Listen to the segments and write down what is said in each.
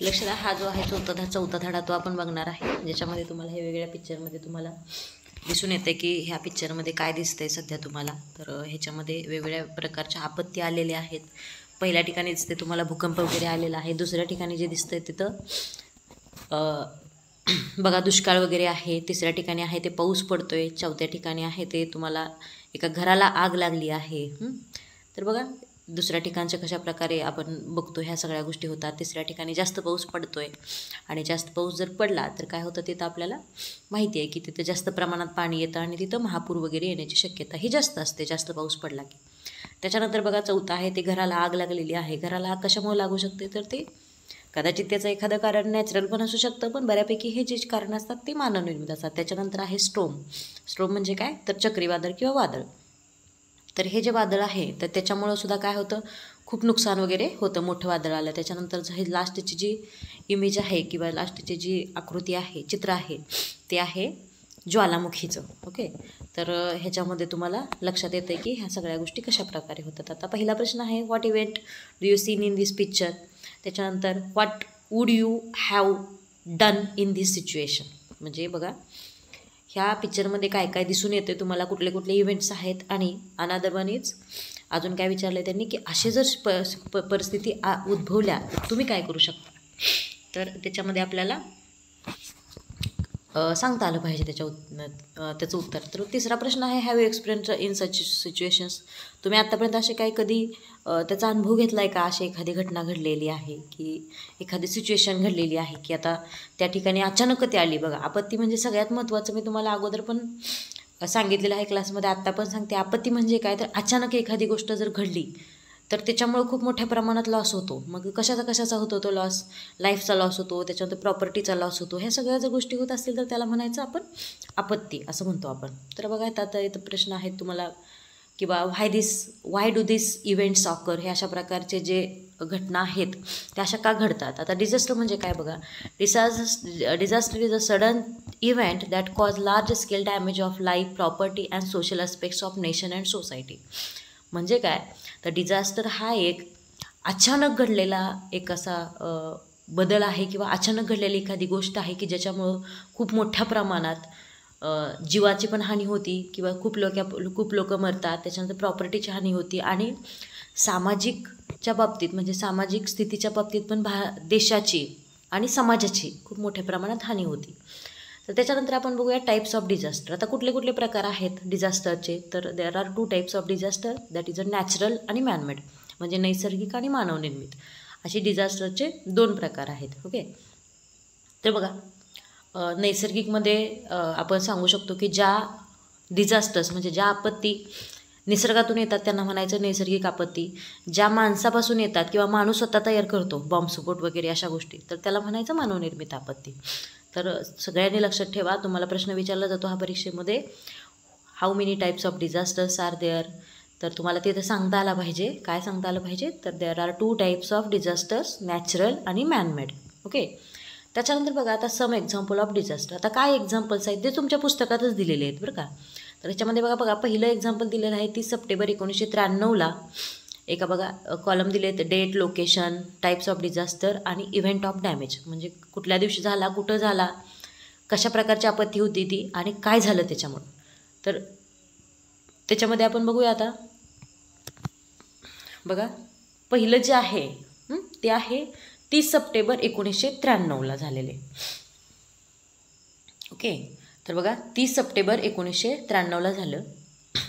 लक्ष द्या, हा जो आहे चौथा धडा तो आपण बघणार आहे, ज्याच्यामध्ये तुम्हाला हे वेगवेगळ्या पिक्चरमध्ये तुम्हाला दिसून येते की ह्या पिक्चरमध्ये काय दिसतंय सध्या तुम्हाला. तर ह्याच्यामध्ये वेगवेगळ्या प्रकारच्या आपत्ती आलेल्या आहेत. पहिल्या ठिकाणी दिसते तुम्हाला भूकंप वगैरे आलेला आहे. दुसऱ्या ठिकाणी जे दिसतंय तिथं बघा दुष्काळ वगैरे आहे. तिसऱ्या ठिकाणी आहे ते पाऊस पडतोय. चौथ्या ठिकाणी आहे ते तुम्हाला एका घराला आग लागली आहे. तर बघा दुसऱ्या ठिकाणच्या कशा प्रकारे आपण बघतो ह्या सगळ्या गोष्टी होतात. तिसऱ्या ठिकाणी जास्त पाऊस पडतोय आणि जास्त पाऊस जर पडला तर काय होतं, तिथं आपल्याला माहिती आहे की तिथं जास्त प्रमाणात पाणी येतं आणि तिथं महापूर वगैरे येण्याची शक्यता ही जास्त असते जास्त पाऊस पडला की. त्याच्यानंतर बघा चौथा आहे ते घराला आग लागलेली आहे. घराला आग कशामुळे लागू शकते, तर ते कदाचित त्याचं एखादं कारण नॅचरल पण असू शकतं, पण बऱ्यापैकी हे जे कारण असतात ते मानवनिर्मित असतात. त्याच्यानंतर आहे स्ट्रोम म्हणजे काय, तर चक्रीवादळ किंवा वादळ. तर हे जे वादळ आहे तर त्याच्यामुळं सुद्धा काय होतं, खूप नुकसान वगैरे होतं मोठं वादळ आलं. त्याच्यानंतर हे लास्टची जी इमेज आहे किंवा लास्टची जी आकृती आहे, चित्र आहे, ते आहे ज्वालामुखीचं. ओके, तर ह्याच्यामध्ये तुम्हाला लक्षात येतं की ह्या सगळ्या गोष्टी कशा प्रकारे होतात. आता पहिला प्रश्न आहे, what event do you seen in this picture. त्याच्यानंतर what would you have done in this situation. म्हणजे बघा ह्या पिक्चरमध्ये काय काय दिसून येते तुम्हाला, कुठले कुठले इव्हेंट्स आहेत. आणि अनदर वन इज अजून काय विचारलं त्यांनी की असे जर परिस्थिती उद्भवल्या तुम्ही काय करू शकता. तर त्याच्यामध्ये आपल्याला सांगता आलं पाहिजे त्याचं उत्तर. तर तिसरा प्रश्न आहे, have you experience in such situations. तुम्ही आत्तापर्यंत असे काही कधी त्याचा अनुभव घेतला आहे का, अशी एखादी घटना घडलेली आहे की एखादी सिच्युएशन घडलेली आहे की आता त्या ठिकाणी अचानक ती आली. बघा आपत्ती म्हणजे सगळ्यात महत्त्वाचं, मी तुम्हाला अगोदर पण सांगितलेलं आहे क्लासमध्ये, आत्ता पण सांगते. आपत्ती म्हणजे काय, तर अचानक एखादी गोष्ट जर घडली तर त्याच्यामुळं खूप मोठ्या प्रमाणात लॉस होतो. मग कशाचा होतो तो लॉस, लाईफचा लॉस होतो, त्याच्यानंतर प्रॉपर्टीचा लॉस होतो. ह्या सगळ्या जर गोष्टी होत असतील तर त्याला म्हणायचं आपण आपत्ती असं म्हणतो आपण. तर बघा आता इथं प्रश्न आहेत तुम्हाला किंवा why do this events occur. हे अशा प्रकारचे जे घटना आहेत त्या अशा का घडतात. आता डिझास्टर म्हणजे काय बघा, disaster is a sudden event that cause large scale damage of life, property and social aspects of nation and society. म्हणजे काय, तर डिझास्टर हा एक अचानक घडलेला एक असा बदल आहे किंवा अचानक घडलेली एखादी गोष्ट आहे की ज्याच्यामुळं खूप मोठ्या प्रमाणात जीवाची पण हानी होती किंवा खूप लोक मरतात. त्याच्यानंतर प्रॉपर्टीची हानी होती आणि सामाजिकच्या बाबतीत म्हणजे सामाजिक स्थितीच्या बाबतीत पण देशाची आणि समाजाची खूप मोठ्या प्रमाणात हानी होती. तर त्याच्यानंतर आपण बघूया टाईप्स ऑफ डिझास्टर. आता कुठले कुठले प्रकार आहेत डिझास्टरचे, तर there are 2 types of disaster, that is a natural आणि मॅनमेड. म्हणजे नैसर्गिक आणि मानवनिर्मित असे डिझास्टरचे 2 प्रकार आहेत. ओके, तर बघा नैसर्गिकमध्ये आपण सांगू शकतो की ज्या डिझास्टर्स म्हणजे ज्या आपत्ती निसर्गातून येतात त्यांना म्हणायचं नैसर्गिक आपत्ती. ज्या माणसापासून येतात किंवा माणूस स्वतः तयार करतो, बॉम्बस्फोट वगैरे अशा गोष्टी, तर त्याला म्हणायचं मानवनिर्मित आपत्ती. तर सगळ्यांनी लक्षात ठेवा, तुम्हाला प्रश्न विचारला जातो हा परीक्षेमध्ये, how many types of disasters are there. तर तुम्हाला तिथं सांगता आलं पाहिजे, काय सांगता आलं पाहिजे, तर there are 2 types of disasters, natural आणि मॅनमेड. ओके, त्याच्यानंतर बघा आता सम एक्झाम्पल ऑफ डिझास्टर. आता काय एक्झाम्पल्स आहेत ते तुमच्या पुस्तकातच दिलेले आहेत बरं का. तर ह्याच्यामध्ये बघा पहिलं एक्झाम्पल दिलेलं आहे 30 सप्टेंबर 1993. एका बघा कॉलम दिले आहेत, date, location, types of disaster आणि इव्हेंट ऑफ डॅमेज. म्हणजे कुठल्या दिवशी झाला, कुठं झाला, कशा प्रकारची आपत्ती होती ती आणि काय झालं त्याच्यामुळं. तर त्याच्यामध्ये आपण बघूया आता बघा पहिलं जे आहे ते आहे 30 सप्टेंबर 1993 झालेले. ओके, तर बघा 30 सप्टेंबर 1993 झालं.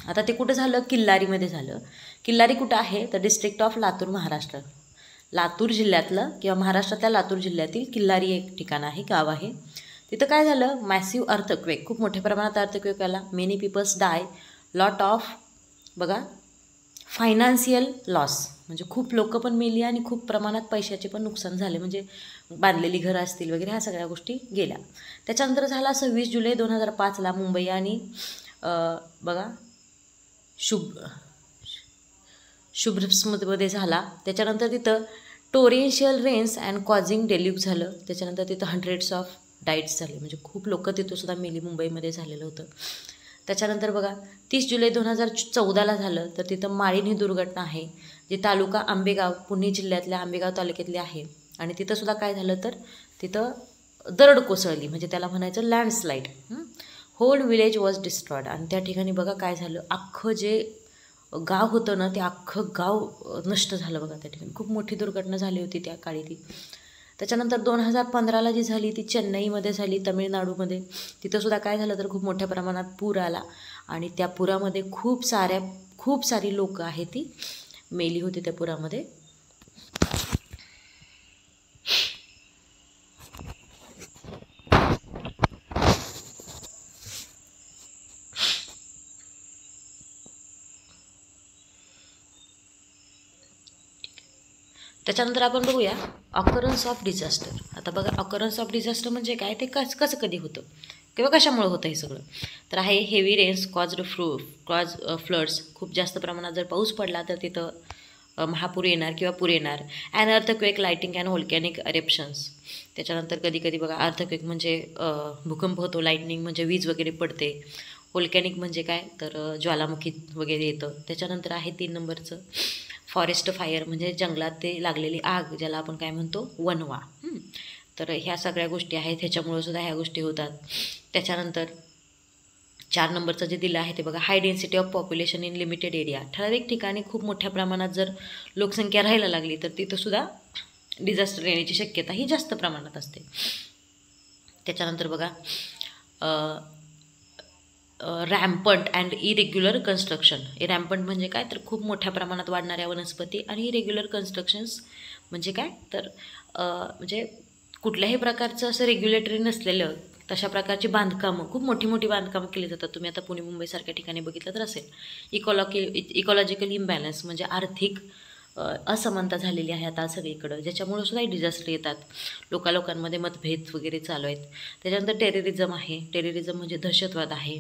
आता ते कुठं झालं, किल्लारीमध्ये झालं. किल्लारी कुठं आहे, तर डिस्ट्रिक्ट ऑफ लातूर, महाराष्ट्र. लातूर जिल्ह्यातलं किंवा महाराष्ट्रातल्या लातूर जिल्ह्यातील किल्लारी एक ठिकाण आहे, गाव आहे. तिथं काय झालं, मॅसिव्ह अर्थक्वेक, खूप मोठ्या प्रमाणात अर्थक्वेक आला. Many peoples die, lot of बघा फायनान्शियल लॉस, म्हणजे खूप लोक पण मेली आणि खूप प्रमाणात पैशाचे पण नुकसान झाले. म्हणजे बांधलेली घरं असतील वगैरे ह्या सगळ्या गोष्टी गेल्या. त्याच्यानंतर झाला 26 जुलै 2005 मुंबई आणि बघा शुभ्रमध्ये झाला. त्याच्यानंतर तिथं टोरेन्शियल रेन्स अँड कॉझिंग डेल्यूक झालं. त्याच्यानंतर तिथं हंड्रेड्स ऑफ डाईट्स झाले, म्हणजे खूप लोक तिथं सुद्धा मेली, मुंबईमध्ये झालेलं होतं. त्याच्यानंतर बघा 30 जुलै 2014 झालं, तर तिथं माळीण ही दुर्घटना आहे, जी तालुका आंबेगाव, पुणे जिल्ह्यातल्या आंबेगाव तालुक्यातली आहे. आणि तिथंसुद्धा काय झालं तर तिथं दरड कोसळली, म्हणजे त्याला म्हणायचं landslide. Whole village was destroyed. आणि त्या ठिकाणी बघा काय झालं, अख्खं जे गाव होतं ना ते अख्खं गाव नष्ट झालं बघा. त्या ठिकाणी खूप मोठी दुर्घटना झाली होती त्या काळी ती. त्याच्यानंतर 2015ला जी झाली ती चेन्नईमध्ये झाली, तमिळनाडूमध्ये. तिथंसुद्धा काय झालं तर खूप मोठ्या प्रमाणात पूर आला आणि त्या पुरामध्ये खूप सारी लोकं आहेत ती मेली होती त्या पुरामध्ये. त्याच्यानंतर आपण बघूया ऑकरन्स ऑफ डिझास्टर. आता बघा ऑकरन्स ऑफ डिझास्टर म्हणजे काय, ते कसं कधी होतं किंवा कशामुळे होतं हे सगळं. तर आहे हेवी रेन्स कॉज फ्लड्स. खूप जास्त प्रमाणात जर पाऊस पडला तर तिथं महापूर येणार किंवा पूर येणार. And earthquake, lighting and volcanic eruptions. त्याच्यानंतर कधी कधी बघा अर्थक्वेक म्हणजे भूकंप होतो, लाइटनिंग म्हणजे वीज वगैरे पडते, व्होल्कॅनिक म्हणजे काय तर ज्वालामुखी वगैरे येतं. त्याच्यानंतर आहे 3 नंबरचं फॉरेस्ट फायर, म्हणजे जंगलात ते लागलेली आग, ज्याला आपण काय म्हणतो वणवा. तर ह्या सगळ्या गोष्टी आहेत, ह्याच्यामुळे सुद्धा ह्या गोष्टी होतात. त्याच्यानंतर 4 नंबरचं जे दिलं आहे ते बघा high density of population in limited area. ठराविक ठिकाणी खूप मोठ्या प्रमाणात जर लोकसंख्या राहायला लागली तर तिथंसुद्धा डिझास्टर येण्याची शक्यता ही जास्त प्रमाणात असते. त्याच्यानंतर बघा rampant and irregular construction. Rampant म्हणजे काय तर खूप मोठ्या प्रमाणात वाढणाऱ्या वनस्पती, आणि इरेग्युलर कन्स्ट्रक्शन्स म्हणजे काय तर म्हणजे कुठल्याही प्रकारचं असं रेग्युलेटरी नसलेलं तशा प्रकारची बांधकामं, खूप मोठी बांधकामं केली जातात. तुम्ही आता पुणे मुंबईसारख्या ठिकाणी बघितलं तर असेल. इकॉलॉजिकल इम्बॅलन्स म्हणजे आर्थिक असमानता झालेली आहे आता सगळीकडं, ज्याच्यामुळे सुद्धा डिझास्टर येतात. लोकांमध्ये मतभेद वगैरे चालू आहेत. त्याच्यानंतर टेररिझम आहे. टेररिझम म्हणजे दहशतवाद आहे.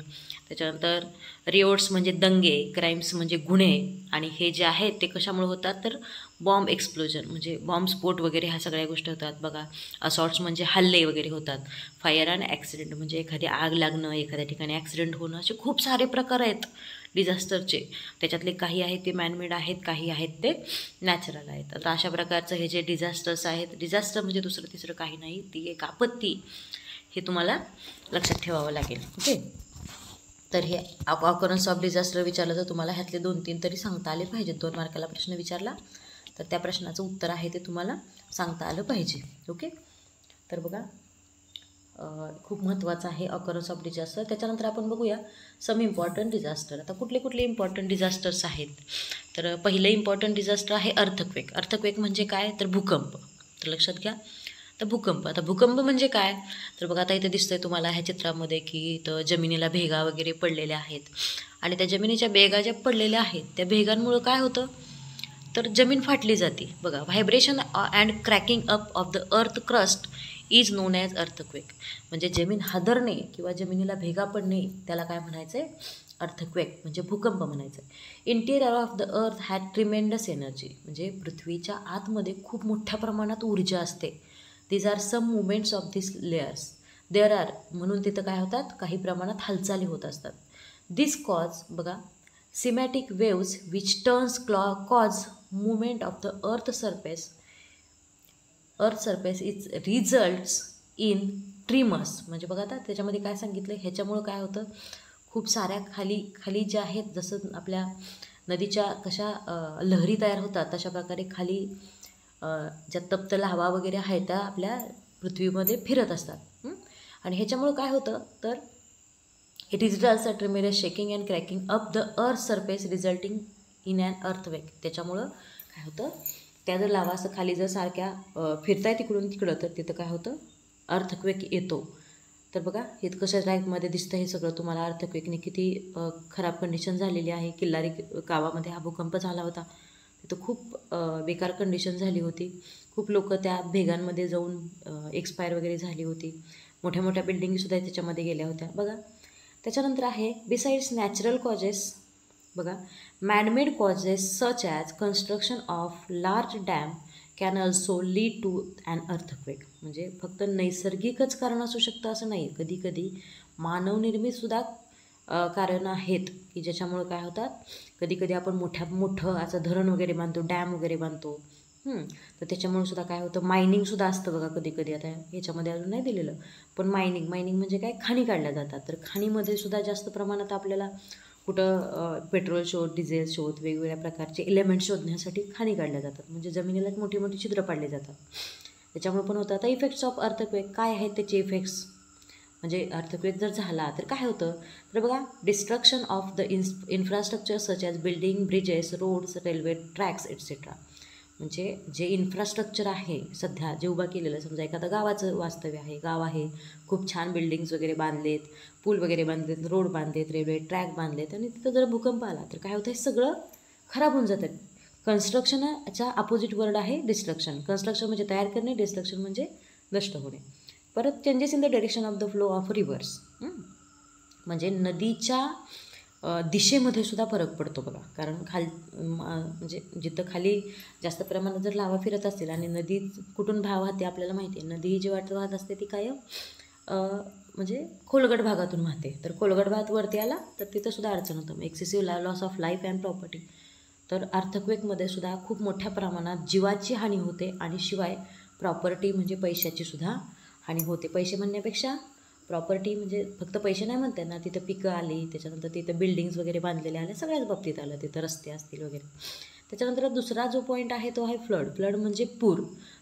त्याच्यानंतर रिओट्स म्हणजे दंगे, क्राईम्स म्हणजे गुन्हे, आणि हे जे आहेत ते कशामुळे होतात तर बॉम्ब एक्सप्लोजन म्हणजे बॉम्बस्फोट वगैरे ह्या सगळ्या गोष्टी होतात बघा. असॉल्ट्स म्हणजे हल्ले वगैरे होतात. फायर अँड ॲक्सिडेंट म्हणजे एखादी आग लागणं, एखाद्या ठिकाणी ॲक्सिडेंट होणं, असे खूप सारे प्रकार आहेत डिझास्टरचे. त्याच्यातले काही आहेत ते मॅनमेड आहेत, काही आहेत ते नॅचरल आहेत. आता अशा प्रकारचं हे जे डिझास्टर्स आहेत, डिझास्टर म्हणजे दुसरं तिसरं काही नाही, ती एक आपत्ती, हे तुम्हाला लक्षात ठेवावं लागेल. ओके. तर हे ऑकरन्स ऑफ डिझास्टर विचारलं तर तुम्हाला ह्यातले 2-3 तरी सांगता आले पाहिजेत. 2 मार्काला प्रश्न विचारला तर त्या प्रश्नाचं उत्तर आहे ते तुम्हाला सांगता आलं पाहिजे. ओके. तर बघा खूप महत्त्वाचं आहे ऑकरन्स ऑफ डिझास्टर. त्याच्यानंतर आपण बघूया सम इम्पॉर्टंट डिझास्टर. आता कुठले इम्पॉर्टंट डिझास्टर्स आहेत तर पहिलं इम्पॉर्टंट डिझास्टर आहे अर्थक्वेक. अर्थक्वेक म्हणजे काय तर भूकंप. तर लक्षात घ्या. तर भूकंप, आता भूकंप म्हणजे काय तर बघा आता इथे दिसतंय तुम्हाला ह्या चित्रामध्ये की इथं जमिनीला भेगा वगैरे पडलेल्या आहेत, आणि त्या जमिनीच्या भेगा ज्या पडलेल्या आहेत त्या भेगांमुळं काय होतं तर जमीन फाटली जाते बघा. Vibration and cracking up of the earth crust is non as earthquake. म्हणजे जमीन हादरणे किंवा जमिनीला भेगा पडणे त्याला काय म्हणायचं आहे अर्थक्वेक म्हणजे भूकंप म्हणायचं आहे. Interior of the earth had tremendous energy. म्हणजे पृथ्वीच्या आतमध्ये खूप मोठ्या प्रमाणात ऊर्जा असते. These are some movements of this layers there are. म्हणून तिथं काय होतात काही प्रमाणात हालचाली होत असतात. दिस कॉज बघा seismic waves which turns cause movement of the earth surface is results in tremors. म्हणजे बघा आता त्याच्यामध्ये काय सांगितलं, ह्याच्यामुळं काय होतं खूप साऱ्या खाली ज्या आहेत जसं आपल्या नदीच्या कशा लहरी तयार होतात तशा प्रकारे खाली ज्या तप्त लावा वगैरे आहेत त्या आपल्या पृथ्वीमध्ये फिरत असतात. आणि ह्याच्यामुळं काय होतं तर it is also tremendous shaking and cracking up the earth surface resulting in an earthquake. त्याच्यामुळं काय होतं त्या जर लावा असं खाली जर सारख्या फिरताय तिकडून तिकडं तर तिथं काय होतं अर्थक्वेक येतो. तर बघा हे कशा टाईपमध्ये दिसतं हे सगळं तुम्हाला. अर्थक्वेकने किती खराब कंडिशन झालेली आहे. किल्लारी गावामध्ये हा भूकंप झाला होता. तिथं खूप बेकार कंडिशन झाली होती. खूप लोक त्या भेगांमध्ये जाऊन एक्सपायर वगैरे झाली होती. मोठ्या बिल्डिंगसुद्धा त्याच्यामध्ये गेल्या होत्या बघा. त्याच्यानंतर आहे बिसाइड्स नॅचरल कॉजेस बघा manmade causes such as construction of large dam can also lead to an earthquake. म्हणजे फक्त नैसर्गिकच कारण असू शकतं असं नाही, कधी मानवनिर्मितसुद्धा कारणं आहेत की ज्याच्यामुळं काय होतात कधी आपण मोठं असं धरण वगैरे बांधतो, डॅम वगैरे बांधतो तर त्याच्यामुळे सुद्धा काय होतं, मायनिंगसुद्धा असतं बघा कधी कधी. आता ह्याच्यामध्ये अजून नाही दिलेलं, पण मायनिंग म्हणजे काय, खाणी काढल्या जातात. तर खाणीमध्ये सुद्धा जास्त प्रमाणात आपल्याला कुठं पेट्रोल शोध, डिझेल शोध, वेगवेगळ्या प्रकारचे एलिमेंट शोधण्यासाठी खाणी काढल्या जातात. म्हणजे जमिनीला मोठी मोठी छिद्र पाडले जातात. त्याच्यामुळे पण होतं. आता इफेक्ट्स ऑफ अर्थक्वेक काय आहेत त्याचे इफेक्ट्स, म्हणजे अर्थक्वेक जर झाला तर काय होतं, तर बघा, destruction of the infrastructure such as building, bridges, roads, railway tracks etcetera. म्हणजे जे इन्फ्रास्ट्रक्चर आहे सध्या जे उभा केलेलं, समजा एखादं गावाचं वास्तव्य आहे, गाव आहे, खूप छान बिल्डिंग्स वगैरे बांधलेत, पूल वगैरे बांधलेत, रोड बांधलेत, रेल्वे ट्रॅक बांधलेत, आणि तिथं जर भूकंप आला तर काय होतं, हे सगळं खराब होऊन जातं. कन्स्ट्रक्शनच्या अपोजिट वर्ड आहे डिस्ट्रक्शन. कन्स्ट्रक्शन म्हणजे तयार करणे, डिस्ट्रक्शन म्हणजे नष्ट होणे. परत changes in the direction of the flow of reverse, म्हणजे नदीच्या दिशेमध्ये सुद्धा फरक पडतो बघा. कारण म्हणजे जिथं खाली जास्त प्रमाणात जर लावा फिरत असेल आणि नदी कुठून वाहते आपल्याला माहिती आहे. नदी जी वाहत असते ती कायम म्हणजे खोलगट भागातून वाहते. तर खोलगट भागात वरती आला तर तिथं सुद्धा अडचण होतं. Excessive loss of life and property. तर अर्थक्वेकमध्ये सुद्धा खूप मोठ्या प्रमाणात जीवाची हानी होते, आणि शिवाय प्रॉपर्टी म्हणजे पैशाची सुद्धा हानी होते. पैसे म्हणण्यापेक्षा प्रॉपर्टी म्हणजे फक्त पैसे नाही म्हणतात ना, तिथं पिकं आली, त्याच्यानंतर तिथं बिल्डिंग्स वगैरे बांधलेले आले, सगळ्याच बाबतीत आलं, तिथं रस्ते असतील वगैरे. त्याच्यानंतर दुसरा जो पॉईंट आहे तो आहे फ्लड. फ्लड म्हणजे पूर.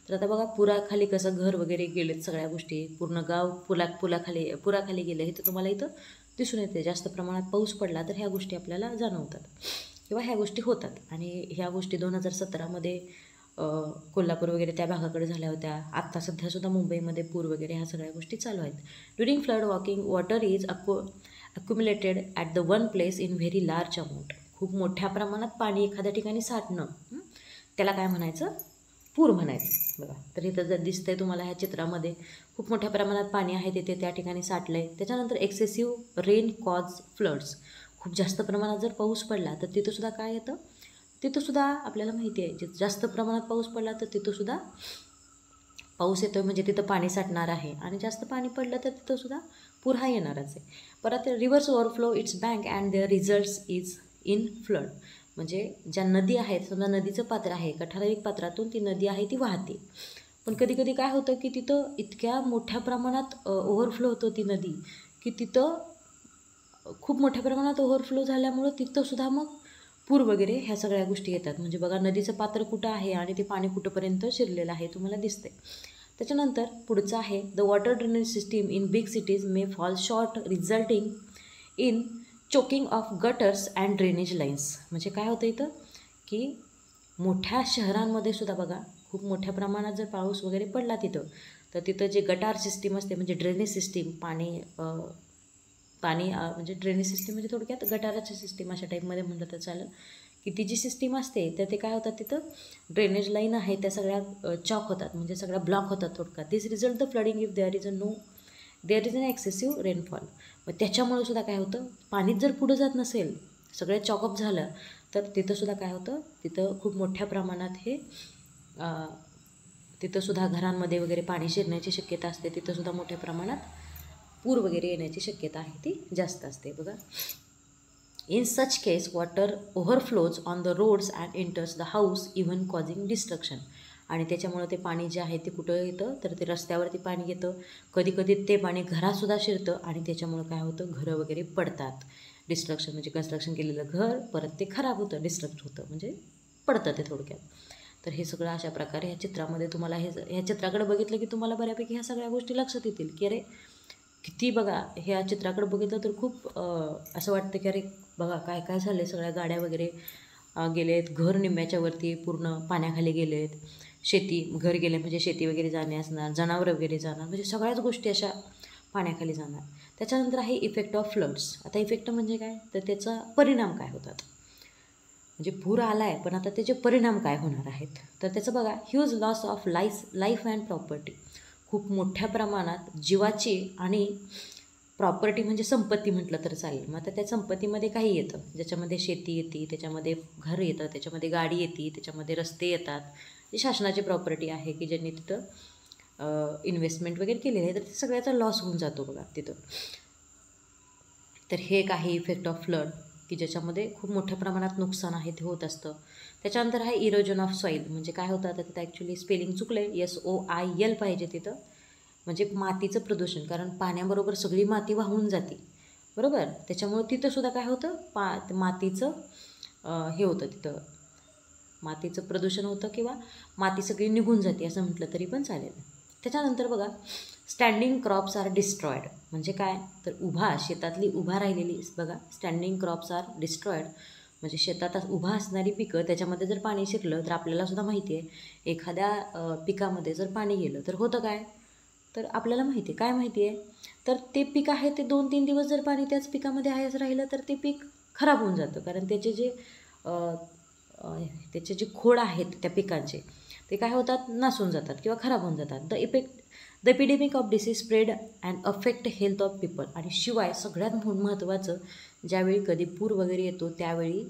तर आता बघा, पुराखाली कसं घर वगैरे गेलेत, सगळ्या गोष्टी, पूर्ण गाव पुराखाली गेलं, हे तर तुम्हाला इथं दिसून येते. जास्त प्रमाणात पाऊस पडला तर ह्या गोष्टी आपल्याला जाणवतात किंवा ह्या गोष्टी होतात. आणि ह्या गोष्टी 2017मध्ये कोल्हापूर वगैरे त्या भागाकडे झाल्या होत्या. आत्ता सध्यासुद्धा मुंबईमध्ये पूर वगैरे ह्या सगळ्या गोष्टी चालू आहेत. During flood water is accumulated at the one place in very large amount. खूप मोठ्या प्रमाणात पाणी एखाद्या ठिकाणी साठणं, त्याला काय म्हणायचं, पूर म्हणायचं बघा. तर इथं जर दिसतंय तुम्हाला ह्या चित्रामध्ये, खूप मोठ्या प्रमाणात पाणी आहे तिथे, त्या ठिकाणी साठलं आहे. त्याच्यानंतर एक्सेसिव्ह रेन कॉज फ्लड्स. खूप जास्त प्रमाणात जर पाऊस पडला तर तिथंसुद्धा काय येतं, तिथंसुद्धा आपल्याला माहिती आहे, जास्त प्रमाणात पाऊस पडला तर तिथंसुद्धा पाऊस येतो, म्हणजे तिथं पाणी साठणार आहे, आणि जास्त पाणी पडलं तर तिथंसुद्धा पूर हा येणारच आहे. परत rivers overflow its bank and there results is in flood. म्हणजे ज्या नदी आहेत, समजा नदीचं पात्र आहे, एका ठराविक पात्रातून ती नदी आहे ती वाहते, पण कधी कधी काय होतं की तिथं इतक्या मोठ्या प्रमाणात ओव्हरफ्लो होतं ती नदी, की तिथं खूप मोठ्या प्रमाणात ओव्हरफ्लो झाल्यामुळं तिथंसुद्धा मग पूर वगैरे ह्या सगळ्या गोष्टी येतात. म्हणजे बघा, नदीचं पात्र कुठं आहे आणि ते पाणी कुठंपर्यंत शिरलेलं आहे तुम्हाला दिसते. त्याच्यानंतर पुढचं आहे, the water drainage system in big cities may fall short resulting in choking of gutters and drainage lines. म्हणजे काय होतं इथं, की मोठ्या शहरांमध्ये सुद्धा बघा, खूप मोठ्या प्रमाणात जर पाऊस वगैरे पडला तिथं, तर तिथं जे गटार सिस्टीम असते, म्हणजे ड्रेनेज सिस्टीम, पाणी म्हणजे ड्रेनेज सिस्टीम म्हणजे थोडक्यात गटाराची सिस्टीम अशा टाईपमध्ये म्हटलं तर चालेल, की ती जी सिस्टीम असते तर ते काय होतात, तिथं ड्रेनेज लाईन आहे त्या सगळ्या चॉक होतात, म्हणजे सगळ्या ब्लॉक होतात थोडक्यात. This result the flooding if there is an excessive rainfall. मग त्याच्यामुळे सुद्धा काय होतं, पाणीच जर पुढं जात नसेल, सगळं चॉकअप झालं, तर तिथंसुद्धा काय होतं, तिथं खूप मोठ्या प्रमाणात तिथंसुद्धा घरांमध्ये वगैरे पाणी शिरण्याची शक्यता असते. तिथंसुद्धा मोठ्या प्रमाणात पूर वगैरे येण्याची शक्यता आहे ती जास्त असते बघा. In such case water overflows on the roads and enters the house even causing destruction. आणि त्याच्यामुळे ते पाणी जे आहे ते कुठं येतं, तर ते रस्त्यावरती पाणी येतं, कधी कधी ते पाणी घरातसुद्धा शिरतं, आणि त्याच्यामुळं काय होतं, घरं वगैरे पडतात. डिस्ट्रक्शन म्हणजे कन्स्ट्रक्शन केलेलं घर परत ते खराब होतं, डिस्ट्रक्ट होतं, म्हणजे पडतं ते थोडक्यात. तर हे सगळं अशा प्रकारे ह्या चित्रामध्ये तुम्हाला ह्या चित्राकडे बघितलं की तुम्हाला बऱ्यापैकी ह्या सगळ्या गोष्टी लक्षात येतील, की अरे किती बघा, ह्या चित्राकडे बघितलं तर खूप असं वाटतं की अरे बघा काय काय झालं आहे, सगळ्या गाड्या वगैरे गेलेत, घर निम्म्याच्या वरती पूर्ण पाण्याखाली गेलेत, घर गेले म्हणजे शेती वगैरे जाणे असणार, जनावरं वगैरे जाणार, म्हणजे सगळ्याच गोष्टी अशा पाण्याखाली जाणार. त्याच्यानंतर आहे इफेक्ट ऑफ फ्लड्स. आता इफेक्ट म्हणजे काय, तर त्याचा परिणाम काय होतात, म्हणजे पूर आला आहे पण आता त्याचे परिणाम काय होणार आहेत. तर त्याचं बघा, huge loss of life and property. खूप मोठ्या प्रमाणात जीवाची आणि प्रॉपर्टी म्हणजे संपत्ती म्हटलं तर चालेल. मग आता त्या संपत्तीमध्ये काही येतं, ज्याच्यामध्ये शेती येते, त्याच्यामध्ये घर येतं, त्याच्यामध्ये गाडी येते, त्याच्यामध्ये रस्ते येतात, जी शासनाची प्रॉपर्टी आहे की ज्यांनी तिथं इन्व्हेस्टमेंट वगैरे केलेली आहे, तर ते सगळ्याचा लॉस होऊन जातो बघा तिथं. तर हे एक आहे इफेक्ट ऑफ फ्लड. की ज्याच्यामध्ये खूप मोठ्या प्रमाणात नुकसान आहे ते होत असतं. त्याच्यानंतर आहे इरोजन ऑफ सॉईल. म्हणजे काय होतं, आता तिथं ॲक्च्युली स्पेलिंग चुकलं आहे, SOIL पाहिजे तिथं. म्हणजे मातीचं प्रदूषण, कारण पाण्याबरोबर सगळी माती वाहून जाते, बरोबर. त्याच्यामुळं तिथंसुद्धा काय होतं, मातीचं हे होतं तिथं, मातीचं प्रदूषण होतं किंवा माती सगळी निघून जाते असं म्हटलं तरी पण चालेल. त्याच्यानंतर बघा, स्टँडिंग क्रॉप्स आर डिस्ट्रॉयड. म्हणजे काय, तर शेतातली उभा राहिलेली बघा, स्टँडिंग क्रॉप्स आर डिस्ट्रॉयड. म्हणजे शेतात उभा असणारी पिकं, त्याच्यामध्ये जर पाणी शिरलं तर आपल्यालासुद्धा माहिती आहे, एखाद्या पिकामध्ये जर पाणी गेलं तर होतं काय, तर आपल्याला माहिती आहे, काय माहिती आहे, तर ते पीक आहे ते 2-3 दिवस जर पाणी त्याच पिकामध्ये आहेच राहिलं तर ते पीक खराब होऊन जातं. कारण त्याचे जे खोड आहेत त्या पिकांचे, ते काय होतात, नासून जातात किंवा खराब होऊन जातात. The epidemic of disease spread and affect health of people. आणि शिवाय सगळ्यात महत्त्वाचं, ज्यावेळी कधी पूर वगैरे येतो त्यावेळी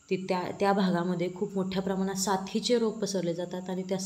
त्या भागामध्ये खूप मोठ्या प्रमाणात साथीचे रोग पसरले जातात आणि त्या